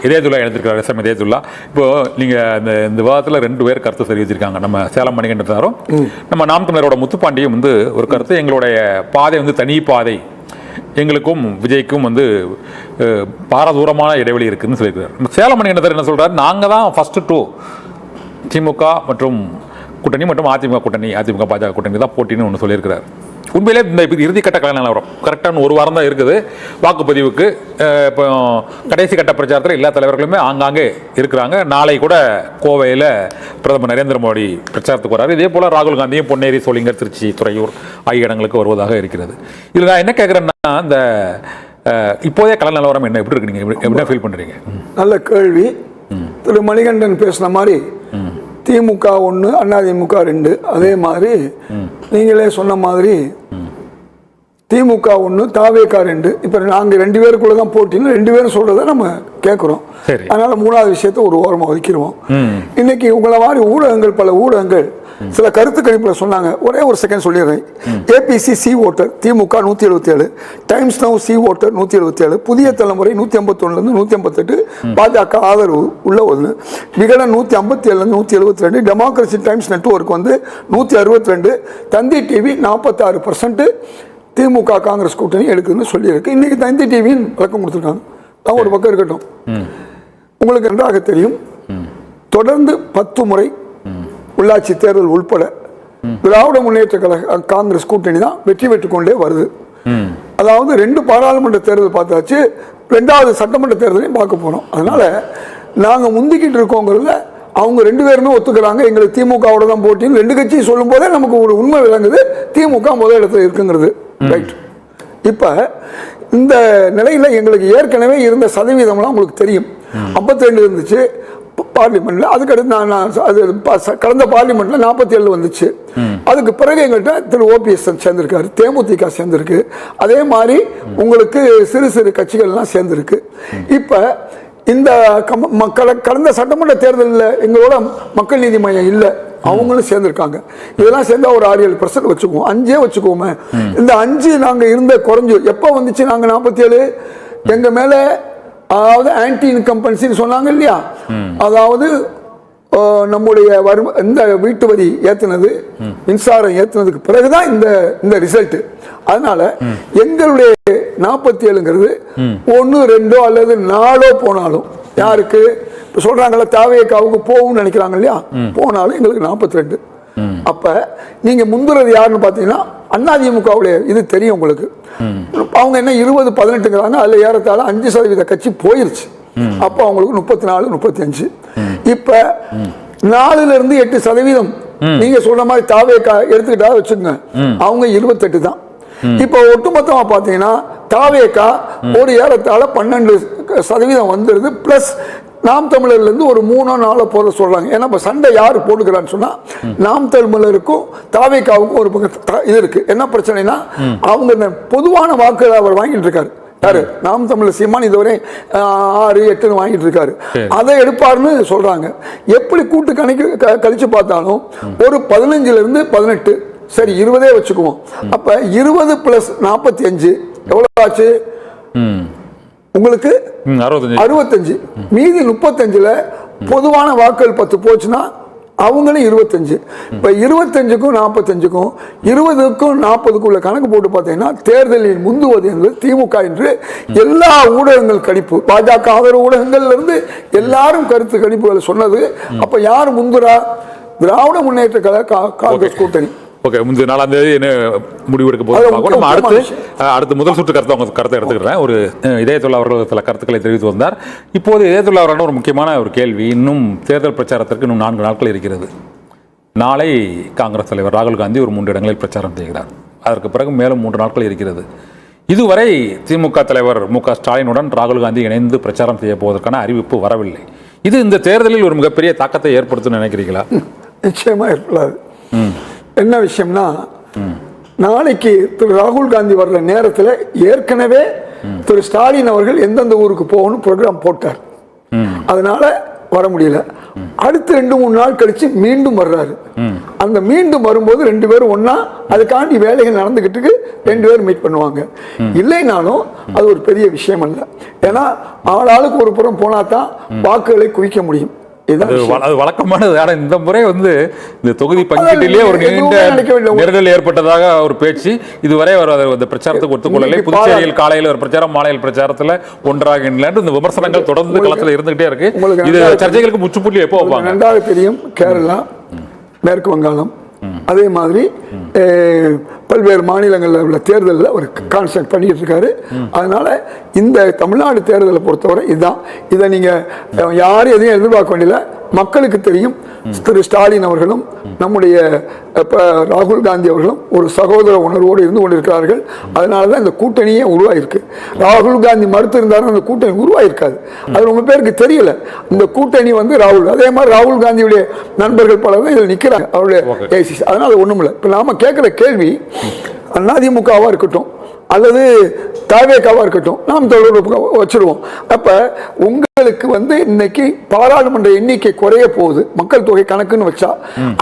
Hidayatullah எழுந்திருக்கிறார் SM Hidayatullah. இப்போ நீங்கள் இந்த விவாதத்தில் 2 பேர் கருத்து தெரிவிச்சிருக்காங்க. நம்ம சேலம் மணிகண்டனாரும் நம்ம நாம் தமிழரோட முத்துப்பாண்டியும் ஒரு கருத்து, எங்களுடைய பாதை தனி பாதை, எங்களுக்கும் விஜய்க்கும் பாரதூரமான இடைவெளி இருக்குன்னு சொல்லியிருக்காரு. சேலம் மணிகண்டனர் என்ன சொல்றாரு, நாங்கள் தான் ஃபர்ஸ்ட் 2 திமுக மற்றும் கூட்டணி மற்றும் அதிமுக கூட்டணி, அதிமுக பாஜக கூட்டணி தான் போட்டின்னு ஒன்று சொல்லியிருக்கிறார். உண்மையிலே இந்த இறுதிக்கட்ட கலை நிலவரம் கரெக்டான 1 வாரம் தான் இருக்குது வாக்குப்பதிவுக்கு. இப்போ கடைசி கட்ட பிரச்சாரத்தில் எல்லா தலைவர்களுமே ஆங்காங்கே இருக்கிறாங்க. நாளை கூட கோவையில் பிரதமர் நரேந்திர மோடி பிரச்சாரத்துக்கு வராரு. இதே போல் ராகுல் காந்தியும் பொன்னேரி, சோளிங்கர், திருச்சி, துறையூர் ஆகிய இடங்களுக்கு வருவதாக இருக்கிறது. இதில் நான் என்ன கேட்குறேன்னா, இந்த இப்போதைய கலை நிலவரம் எப்படி இருக்கு, நீங்கள் எப்படி ஃபீல் பண்ணுறீங்க? நல்ல கேள்வி. திரு மணிகண்டன் பேசின மாதிரி திமுக 1, அதிமுக 2, அதே மாதிரி நீங்களே சொன்ன மாதிரி திமுக 1, தாவேகா 2. இப்போ நாங்கள் 2 பேருக்குள்ள தான் போட்டின்னு 2 பேரும் சொல்றதை நம்ம கேட்குறோம். அதனால 3வது விஷயத்தை ஒரு ஓரமாக ஒதுக்கிடுவோம். இன்னைக்கு உங்களை மாதிரி ஊடகங்கள், பல ஊடகங்கள் சில கருத்து கணிப்புல சொன்னாங்க. ஒரே ஒரு செகண்ட் சொல்லிடுறேன். ஏபிசி சி ஓட்டர் திமுக 177, டைம்ஸ் நவ் சி ஓட்டர் 177, புதிய தலைமுறை 151 158, பாஜக ஆதரவு உள்ள 1, விகடன் 157 172, டெமோக்ரஸி டைம்ஸ் நெட்வொர்க் 162, தந்தி டிவி 46% திமுக காங்கிரஸ் கூட்டணி எடுக்குதுன்னு சொல்லியிருக்கு. இன்னைக்கு தந்தி டிவின்னு விளக்கம் கொடுத்துருக்காங்க. தான் ஒரு பக்கம் இருக்கட்டும். உங்களுக்கு நன்றாக தெரியும், தொடர்ந்து 10 முறை உள்ளாட்சி தேர்தல் உட்பட திராவிட முன்னேற்ற கழக காங்கிரஸ் கூட்டணி தான் வெற்றி பெற்றுக் கொண்டே வருது. அதாவது 2 பாராளுமன்ற தேர்தல் பார்த்தாச்சு, 2வது சட்டமன்ற தேர்தலையும் பார்க்க போறோம். அதனால நாங்க முந்திக்கிட்டு இருக்கோங்கிறதுல அவங்க 2 பேருமே ஒத்துக்கிறாங்க. எங்களுக்கு திமுகவோட தான் போட்டின்னு 2 கட்சியும் சொல்லும் போதே நமக்கு ஒரு உண்மை விளங்குது, திமுக முதல் இடத்துல இருக்குங்கிறது. ரைட். இப்ப இந்த நிலையில எங்களுக்கு ஏற்கனவே இருந்த சதவீதம்லாம் உங்களுக்கு தெரியும். 52 இருந்துச்சு பார்லிமெண்ட்ல. அதுக்கடுத்து அது கடந்த பார்லிமெண்ட்ல 47 வந்துச்சு. அதுக்கு பிறகு எங்கள்கிட்ட திரு ஓபிஎஸ் சேர்ந்திருக்காரு, தேமுதிக சேர்ந்திருக்கு, அதே மாதிரி உங்களுக்கு சிறு சிறு கட்சிகள்லாம் சேர்ந்திருக்கு. இப்ப இந்த கடந்த சட்டமன்ற தேர்தலில் எங்களோட மக்கள் நீதி மையம் இல்லை, அவங்களும் சேர்ந்திருக்காங்க. இதெல்லாம் சேர்ந்தா ஒரு 6-7% வச்சுக்குவோம், 5 வச்சுக்குவோமே. இந்த 5 நாங்க இருந்த குறைஞ்சு எப்ப வந்துச்சு, நாங்க 47 எங்க மேல, அதாவது ஆன்டி இன்கம்பன்சின்னு சொன்னாங்க இல்லையா, அதாவது நம்முடைய இந்த வீட்டு வரி ஏத்துனது, மின்சாரம் ஏத்துனதுக்கு பிறகுதான் இந்த ரிசல்ட். அதனால எங்களுடைய 47ங்கிறது 1, 2 அல்லது 4 போனாலும், யாருக்கு சொல்றாங்கல்ல தாவேகாவுக்கு போகும் நினைக்கிறாங்க இல்லையா, போனாலும் எங்களுக்கு 42. அப்ப நீங்க முந்துறது யாருன்னு பாத்தீங்கன்னா அதிமுகவுடைய இது தெரியும் உங்களுக்கு. அவங்க என்ன 20-18ங்கிறாங்க, அதுல ஏறத்தாழ 5% கட்சி போயிருச்சு. அப்ப அவங்களுக்கு 34, 35. இப்ப 4ல இருந்து 8% நீங்க சொல்ற மாதிரி தாவேகா எடுத்துக்கிட்டா வச்சுக்கோங்க, அவங்க 28 தான். இப்ப ஒட்டுமொத்தமா பாத்தீங்கன்னா தாவேகா ஒரு ஏறத்தாழ 12% வந்துருது. பிளஸ் நாம் தமிழர்ல இருந்து ஒரு 3-4 போல சொல்றாங்க. ஏன்னா இப்ப சண்டை யாரு போடுகிறான்னு சொன்னா நாம் தமிழருக்கும் தாவேகாவுக்கும் ஒரு இது இருக்கு. என்ன பிரச்சனைனா அவங்க பொதுவான வாக்குகளை அவர் வாங்கிட்டு இருக்காரு. யாரு? நாம் தமிழர் சீமான் இதுவரை 6-8 வாங்கிட்டு இருக்காரு. அதை எடுப்பாருன்னு சொல்றாங்க. எப்படி கூட்டு கழிச்சு பார்த்தாலும் ஒரு 15ல இருந்து 18, சரி 20 வச்சுக்குவோம். அப்ப 20 + 45 எவ்வளவு ஆச்சு உங்களுக்கு? 65. மீதி 35ல பொதுவான வாக்குகள் 10 போச்சுன்னா அவங்களும் 25. இப்ப 25க்கும் 45க்கும் 20க்கும் 40க்கும் கணக்கு போட்டு பார்த்தீங்கன்னா தேர்தலில் முந்துவது என்பது திமுக என்று எல்லா ஊடகங்கள் கணிப்பு, பாஜக ஆதரவு ஊடகங்கள்ல இருந்து எல்லாரும் கருத்து கணிப்புகளை சொன்னது. அப்ப யார் முந்துரா? திராவிட முன்னேற்ற கழக காங்கிரஸ் கூட்டணி. ஓகே, 4ஆம் தேதி என்ன முடிவெடுக்க போது நம்ம அடுத்து முதல் சுற்று கருத்தை எடுத்துக்கிறேன். ஒரு இதயத்துல்லா அவர்கள் சில கருத்துக்களை தெரிவித்து வந்தார். இப்போது இதயத்துல்லா அவர்கள் ஒரு முக்கியமான ஒரு கேள்வி, இன்னும் தேர்தல் பிரச்சாரத்திற்கு இன்னும் 4 நாட்கள் இருக்கிறது. நாளை காங்கிரஸ் தலைவர் ராகுல் காந்தி ஒரு 3 இடங்களில் பிரச்சாரம் செய்கிறார். அதற்கு பிறகு மேலும் 3 நாட்கள் இருக்கிறது. இதுவரை திமுக தலைவர் மு.க. ஸ்டாலினுடன் ராகுல் காந்தி இணைந்து பிரச்சாரம் செய்ய போவதற்கான அறிவிப்பு வரவில்லை. இது இந்த தேர்தலில் ஒரு மிகப்பெரிய தாக்கத்தை ஏற்படுத்தும் நினைக்கிறீங்களா? நிச்சயமா ஏற்படாது. என்ன விஷயம்னா, நாளைக்கு திரு ராகுல் காந்தி வர்ற நேரத்தில் ஏற்கனவே திரு ஸ்டாலின் அவர்கள் எந்தெந்த ஊருக்கு போகணும் ப்ரோக்ராம் போட்டார். அதனால வர முடியல. அடுத்து 2-3 நாள் கழிச்சு மீண்டும் வர்றாரு. அந்த மீண்டும் வரும்போது 2 பேரும் ஒன்னா அதுக்காண்டி வேலைகள் நடந்துகிட்டு இருக்கு, 2 பேரும் மீட் பண்ணுவாங்க. இல்லைனாலும் அது ஒரு பெரிய விஷயம் அல்ல. ஏன்னா ஆளாளுக்கு ஒரு புறம் போனா தான் வாக்குகளை குவிக்க முடியும். அது வழக்கமானது. ஆனா இந்த முறை வந்து இந்த தொகுதி பங்கீட்டிலேயே ஒரு நீண்ட நெருடல் ஏற்பட்டதாக ஒரு பேச்சு இதுவரை அவர் அந்த பிரச்சாரத்துக்கு ஒத்துக்கொள்ளலை. புதுச்சேரியில் காலையில் ஒரு பிரச்சாரம், மாலையில் பிரச்சாரத்தில் ஒன்றாக இந்த விமர்சனங்கள் தொடர்ந்து களத்தில் இருந்துகிட்டே இருக்கு. இது சர்ச்சைகளுக்கு முற்றுப்புள்ளி எப்போ வைப்பாங்க? நன்றாக தெரியும். கேரளா, மேற்கு வங்காளம், அதே மாதிரி பல்வேறு மாநிலங்களில் உள்ள தேர்தலில் அவர் கான்சன்ட்ரேட் பண்ணிட்டு இருக்காரு. அதனால இந்த தமிழ்நாடு தேர்தலை பொறுத்தவரை இதுதான். இதை நீங்க யாரும் எதையும் எதிர்பார்க்க வேண்டியதில்லை. மக்களுக்கு தெரியும். திரு ஸ்டாலின் அவர்களும் நம்முடைய ராகுல் காந்தி அவர்களும் ஒரு சகோதர உணர்வோடு இருந்து கொண்டிருக்கிறார்கள். அதனால தான் இந்த கூட்டணியே உருவாயிருக்கு. ராகுல் காந்தி மறுத்து இருந்தாலும் அந்த கூட்டணி உருவாயிருக்காது. அது ரொம்ப பேருக்கு தெரியல. இந்த கூட்டணி வந்து ராகுல், அதே மாதிரி ராகுல் காந்தியுடைய நண்பர்கள் பலர் தான் இதில் நிற்கிறாங்க, அவருடைய ஏசிஸ். அதனால ஒன்றும் இல்லை. இப்போ நாம கேட்குற கேள்வி அதிமுகவா இருக்கட்டும் அல்லது தாவேகாவா இருக்கட்டும், நாம் தொடர்பு வச்சிருவோம். அப்ப உங்களுக்கு வந்து இன்னைக்கு பாராளுமன்ற எண்ணிக்கை குறைய போகுது, மக்கள் தொகை கணக்குன்னு வச்சா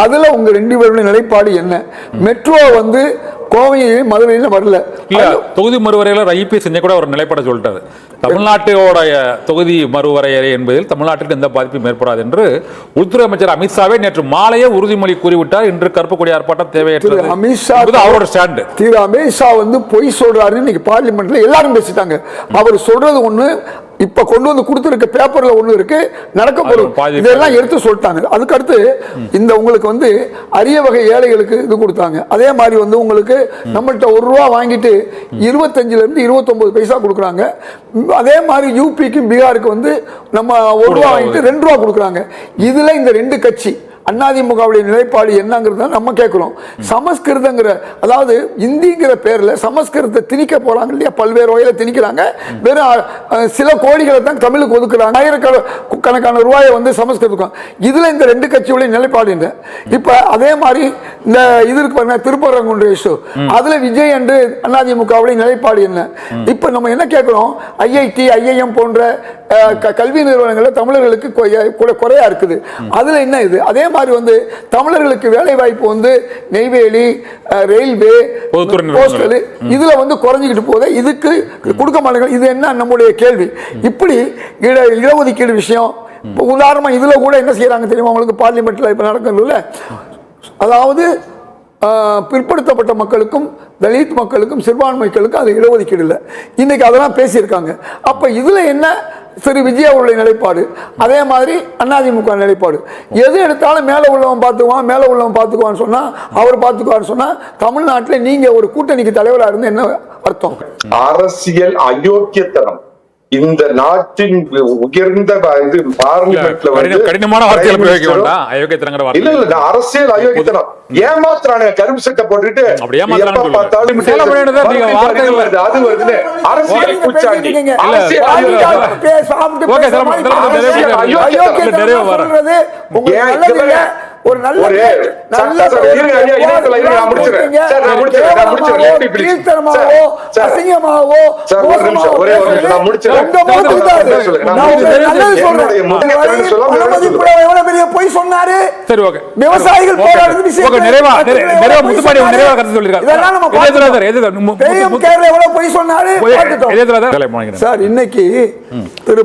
அதுல உங்க 2 பேருடைய நிலைப்பாடு என்ன? மெட்ரோ வந்து கோவையிலும் மதுரையிலும் வரல. இல்ல தொகுதி மறுவரையில ஐபிஎஸ் கூட ஒரு நிலைப்பாட சொல்லிட்டாரு. தமிழ்நாட்டோடைய தொகுதி மறுவரையறை என்பதில் தமிழ்நாட்டிற்கு எந்த பாதிப்பும் ஏற்படாது என்று உள்துறை அமைச்சர் அமித்ஷாவே நேற்று மாலையே உறுதிமொழி கூறிவிட்டார். இன்று கருப்பு கொடி ஆர்ப்பாட்டம் தேவையற்றது. அமித்ஷா அவரோட ஸ்டாண்ட். திரு அமித்ஷா வந்து பொய் சொல்றாரு. இன்னைக்கு பார்லிமெண்ட்ல எல்லாரும் பேசிட்டாங்க. அவர் சொல்றது ஒண்ணு, இப்ப கொண்டு வந்து கொடுத்திருக்க பேப்பர்ல ஒண்ணு இருக்கு, நடக்க போறோம் இதெல்லாம் எடுத்து சொல்லிட்டாங்க. அதுக்கு அடுத்து இந்த உங்களுக்கு வந்து அரிய வகை ஏழைகளுக்கு இது கொடுத்தாங்க. அதே மாதிரி வந்து உங்களுக்கு நம்மள்ட்ட ₹1 வாங்கிட்டு 25 இருந்து 29 பைசா கொடுக்குறாங்க. அதே மாதிரி யூபிக்கு பீகாருக்கு வந்து நம்ம ₹1 வாங்கிட்டு ₹2 கொடுக்குறாங்க. இதுல இந்த 2 கட்சி அதிமுகவுடைய நிலைப்பாடு என்னங்கிறத நம்ம கேட்கிறோம். சமஸ்கிருதங்கிற, அதாவது இந்திங்கிற பேர்ல சமஸ்கிருதத்தை திணிக்க போறாங்க இல்லையா, பல்வேறு வகையில திணிக்கிறாங்க. வெறும் சில கோடிகளை தான் தமிழுக்கு ஒதுக்குறாங்க, ஆயிரக்கணக்கான ரூபாயை வந்து சமஸ்கிருதம். இதுல இந்த 2 கட்சியுடைய நிலைப்பாடு என்ன? இப்ப அதே மாதிரி இந்த இதற்கு பாருங்க, திருப்பரங்குன்ற இஷ்யூ, அதுல விஜய் என்று அதிமுகவுடைய நிலைப்பாடு என்ன? இப்ப நம்ம என்ன கேட்கிறோம், ஐஐடி ஐஐஎம் போன்ற கல்வி நிறுவனங்கள் தமிழர்களுக்கு குறையா இருக்குது. அதுல என்ன இது? அதே மாதிரி வந்து தமிழர்களுக்கு வேலை வாய்ப்பு வந்து நெய்வேலி, ரயில்வே, போஸ்டல் இதுல வந்து குறைஞ்சிக்கிட்டு போகுது. இதுக்கு கொடுக்க மாட்டேங்க. இது என்ன நம்முடைய கேள்வி. இப்படி இடஒதுக்கீடு விஷயம், உதாரணமா இதுல கூட என்ன செய்யறாங்க தெரியுமா உங்களுக்கு? பார்லிமெண்ட்ல இப்ப நடக்கிறதுல, அதாவது பிற்படுத்தப்பட்ட மக்களுக்கும் தலித் மக்களுக்கும் சிறுபான்மைகளுக்கும் அது இடஒதுக்கீடு இல்லை. இன்னைக்கு அதெல்லாம் பேசியிருக்காங்க. அப்ப இதுல என்ன திரு விஜய் அவருடைய நிலைப்பாடு, அதே மாதிரி அதிமுக நிலைப்பாடு. எது எடுத்தாலும் மேல உள்ளவன் பார்த்துக்குவான், மேல உள்ளவன் பார்த்துக்குவான்னு சொன்னா, அவர் பார்த்துக்குவான்னு சொன்னா, தமிழ்நாட்டில் நீங்க ஒரு கூட்டணிக்கு தலைவராக இருந்து என்ன அர்த்தம்? அரசியல் அயோக்கியத்தனம் இந்த நாட்டின் உயர்ந்த இது பார்லிமெண்ட்ல வந்து கடினமான வார்த்தைகள் பிரயோகிக்க வேண்டாம். அயோக்கியத்தனங்கற வார்த்தை இல்ல இல்ல, அரசியல் அயோக்கியத்தனம். ஏமாத்துறானுங்க, கருப்பு சட்டை போட்டுட்டு அப்படி ஏமாத்துறானு எப்ப பார்த்தாலும் நீங்க வார்த்தைகள் வருது, அது வருது. அரசியல் குச்சாண்டி, அரசியல் அயோக்கியத்தனம். ஓகே சார், நிறைய வருது. ஒரு நல்ல பொய் சொன்னாரு. விவசாயிகள் பொய் சொன்னாரு. சார் இன்னைக்கு திரு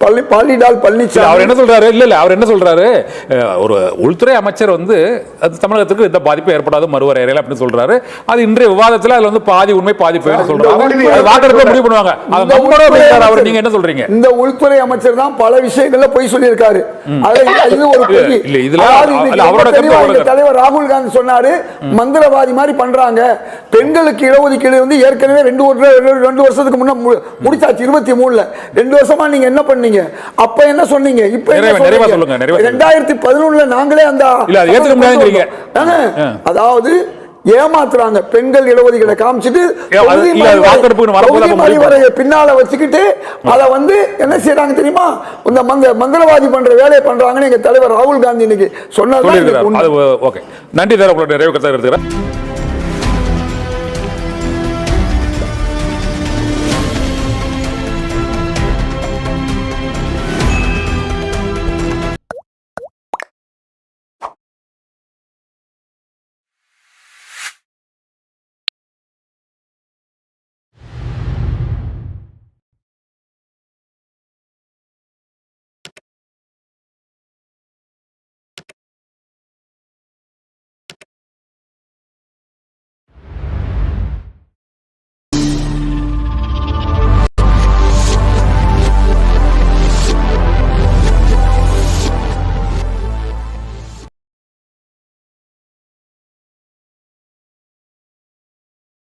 பழனிசாமி அவர் என்ன சொல்றாரு? இல்ல அவர் என்ன சொல்றாரு, ஒரு உள்துறை அமைச்சர் வந்து தமிழகத்துக்கு எந்த பாதிப்பும் ஏற்படாது மறுவரையறையில் அப்படின்னு சொல்றாரு. அது இன்றைய விவாதத்தில் அதுல வந்து பாதி உண்மை பாதி போய் சொல்றாங்க. முடிவு பண்ணுவாங்க. அவர் நீங்க என்ன சொல்றீங்க? இந்த உள்துறை அமைச்சர் தான் பல விஷயங்கள்ல போய் சொல்லியிருக்காரு. தலைவர் ராகுல் காந்தி சொன்னாரு, மந்திரவாதி மாதிரி பண்றாங்க. பெண்களுக்கு இடஒதுக்கீடு வந்து ஏற்கனவே 2 வருஷத்துக்கு முன்ன முடிச்சாச்சு, 23ல 2 வருஷமா நீங்க என்ன பண்ணீங்க? அப்ப என்ன சொன்னீங்க? இப்ப 2011 நாங்களே அந்த அதாவது ஏமாத்துறாங்க. பெண்கள் இடஒதுக்கீடை காமிச்சிட்டு பின்னால வச்சுக்கிட்டு அதை வந்து என்ன செய்யறாங்க தெரியுமா? இந்த மந்திரவாதி பண்ற வேலையை பண்றாங்கன்னு எங்க தலைவர் ராகுல் காந்தி இன்னைக்கு சொன்னது. நன்றி.